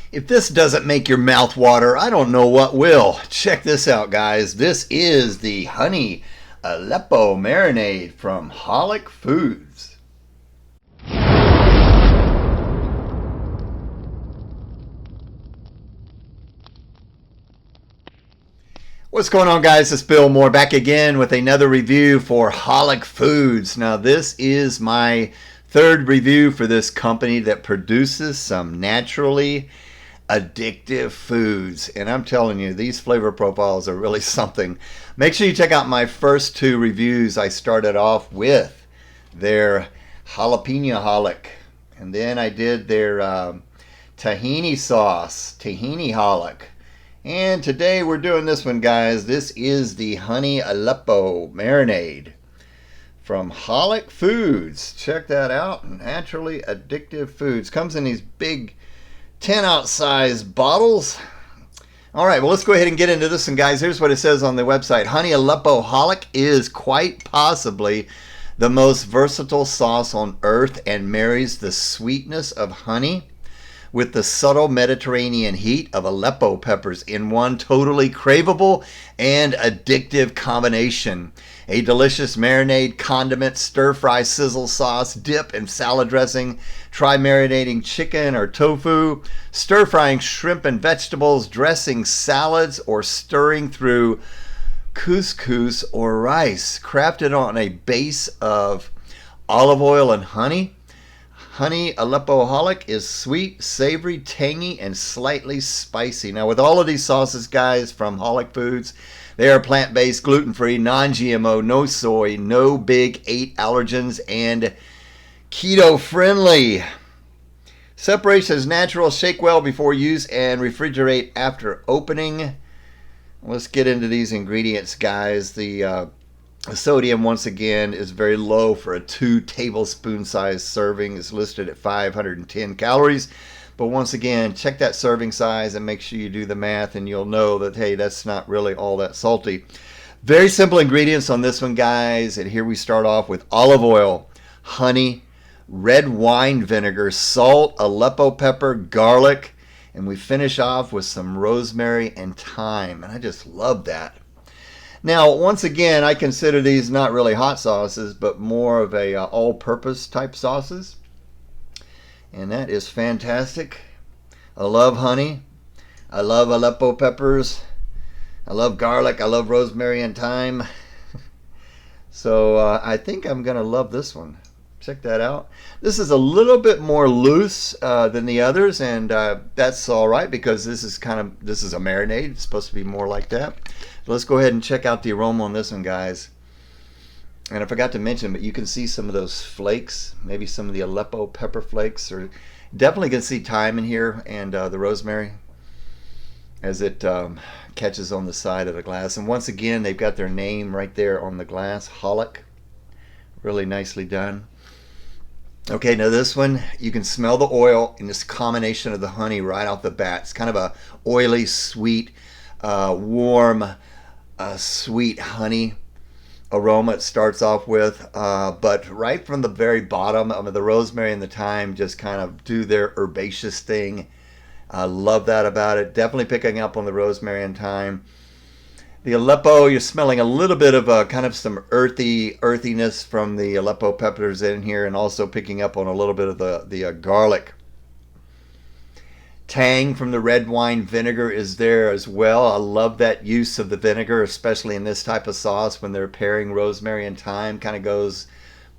If this doesn't make your mouth water, I don't know what will. Check this out, guys. This is the Honey Aleppo Marinade from Holic Foods. What's going on, guys? It's Bill Moore back again with another review for Holic Foods. Now, this is my third review for this company that produces some naturally addictive foods, and I'm telling you, these flavor profiles are really something. Make sure you check out my first two reviews. I started off with their jalapeno Holic, and then I did their tahini sauce, tahini Holic, and today we're doing this one, guys. This is the Honey Aleppo Marinade from Holic Foods. Check that out. Naturally addictive foods. Comes in these big 10-ounce size bottles. All right, well, let's go ahead and get into this one, guys. Here's what it says on the website. Honey Aleppo Holic is quite possibly the most versatile sauce on earth and marries the sweetness of honey with the subtle Mediterranean heat of Aleppo peppers in one totally craveable and addictive combination. A delicious marinade, condiment, stir-fry sizzle sauce, dip, and salad dressing. Try marinating chicken or tofu, stir-frying shrimp and vegetables, dressing salads, or stirring through couscous or rice. Crafted on a base of olive oil and honey, Honey Aleppo Holic is sweet, savory, tangy, and slightly spicy. Now, with all of these sauces, guys, from Holic Foods, they are plant-based, gluten-free, non-GMO, no soy, no big 8 allergens, and keto-friendly. Separation is natural. Shake well before use and refrigerate after opening. Let's get into these ingredients, guys. The sodium, once again, is very low for a 2 tablespoon size serving. It's listed at 510 calories. But once again, check that serving size and make sure you do the math, and you'll know that, hey, that's not really all that salty. Very simple ingredients on this one, guys. And here we start off with olive oil, honey, red wine vinegar, salt, Aleppo pepper, garlic, and we finish off with some rosemary and thyme. And I just love that. Now, once again, I consider these not really hot sauces, but more of a all-purpose type sauces. And that is fantastic. I love honey. I love Aleppo peppers. I love garlic. I love rosemary and thyme. So I think I'm going to love this one. Check that out. This is a little bit more loose than the others, and that's all right because this is a marinade. It's supposed to be more like that. Let's go ahead and check out the aroma on this one, guys. And I forgot to mention, but you can see some of those flakes, maybe some of the Aleppo pepper flakes, or definitely can see thyme in here and the rosemary as it catches on the side of the glass. And once again, they've got their name right there on the glass, Holic. Really nicely done. Okay, now this one, you can smell the oil in this combination of the honey right off the bat. It's kind of a oily, sweet, warm, sweet honey aroma it starts off with, but right from the very bottom, the rosemary and the thyme just kind of do their herbaceous thing. I love that about it. Definitely picking up on the rosemary and thyme. The Aleppo, you're smelling a little bit of kind of some earthiness from the Aleppo peppers in here, and also picking up on a little bit of the garlic. Tang from the red wine vinegar is there as well. I love that use of the vinegar, especially in this type of sauce when they're pairing rosemary and thyme. Kind of goes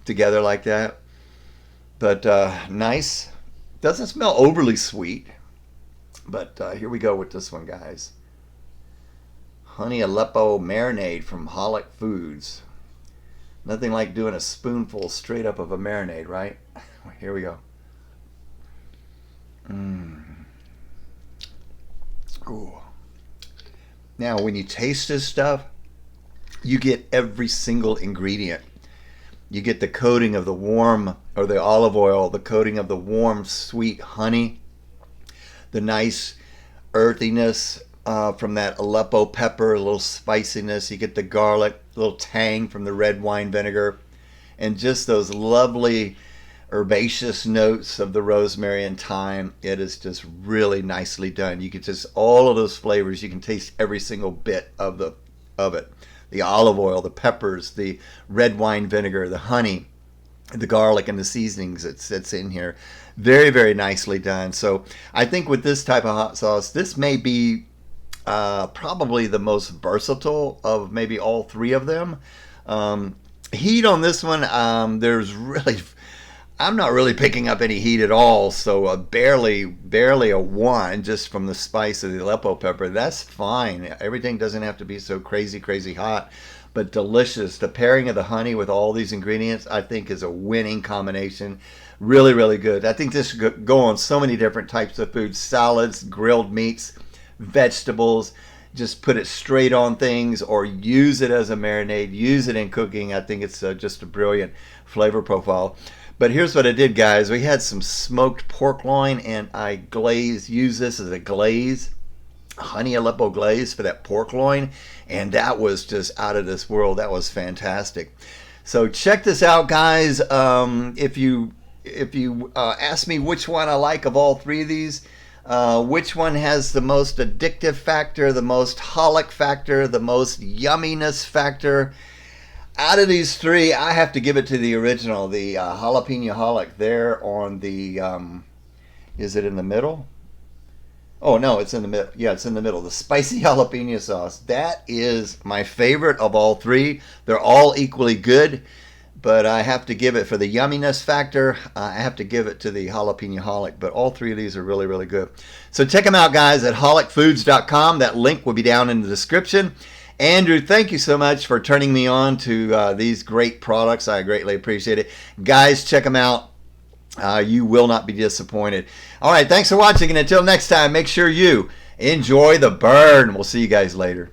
together like that. But nice. Doesn't smell overly sweet. But here we go with this one, guys. Honey Aleppo Marinade from Holic Foods. Nothing like doing a spoonful straight up of a marinade, right? Here we go. Ooh. Now, when you taste this stuff, you get every single ingredient. You get the coating of the warm, or the olive oil, the coating of the warm, sweet honey, the nice earthiness from that Aleppo pepper, a little spiciness. You get the garlic, a little tang from the red wine vinegar, and just those lovely herbaceous notes of the rosemary and thyme. It is just really nicely done. You can just, all of those flavors, you can taste every single bit of it. The olive oil, the peppers, the red wine vinegar, the honey, the garlic, and the seasonings that's in here. Very, very nicely done. So I think with this type of hot sauce, this may be probably the most versatile of maybe all three of them. Heat on this one, I'm not really picking up any heat at all, so barely a 1 just from the spice of the Aleppo pepper. That's fine. Everything doesn't have to be so crazy hot, but delicious. The pairing of the honey with all these ingredients, I think, is a winning combination. Really, really good. I think this should go on so many different types of foods: salads, grilled meats, vegetables. Just put it straight on things, or use it as a marinade, use it in cooking. I think it's just a brilliant flavor profile. But here's what I did, guys. We had some smoked pork loin, and I used this as a glaze, honey Aleppo glaze for that pork loin, and that was just out of this world. That was fantastic. So check this out, guys. If you ask me which one I like of all three of these, which one has the most addictive factor, the most holic factor, the most yumminess factor, out of these three, I have to give it to the original, the jalapeno holic there on the, is it in the middle? Oh, no, it's in the middle. Yeah, it's in the middle. The spicy jalapeno sauce. That is my favorite of all three. They're all equally good, but I have to give it, for the yumminess factor, I have to give it to the jalapeno holic. But all three of these are really, really good. So check them out, guys, at holicfoods.com. That link will be down in the description. Andrew, thank you so much for turning me on to these great products. I greatly appreciate it. Guys, check them out. You will not be disappointed. All right, thanks for watching, and until next time, make sure you enjoy the burn. We'll see you guys later.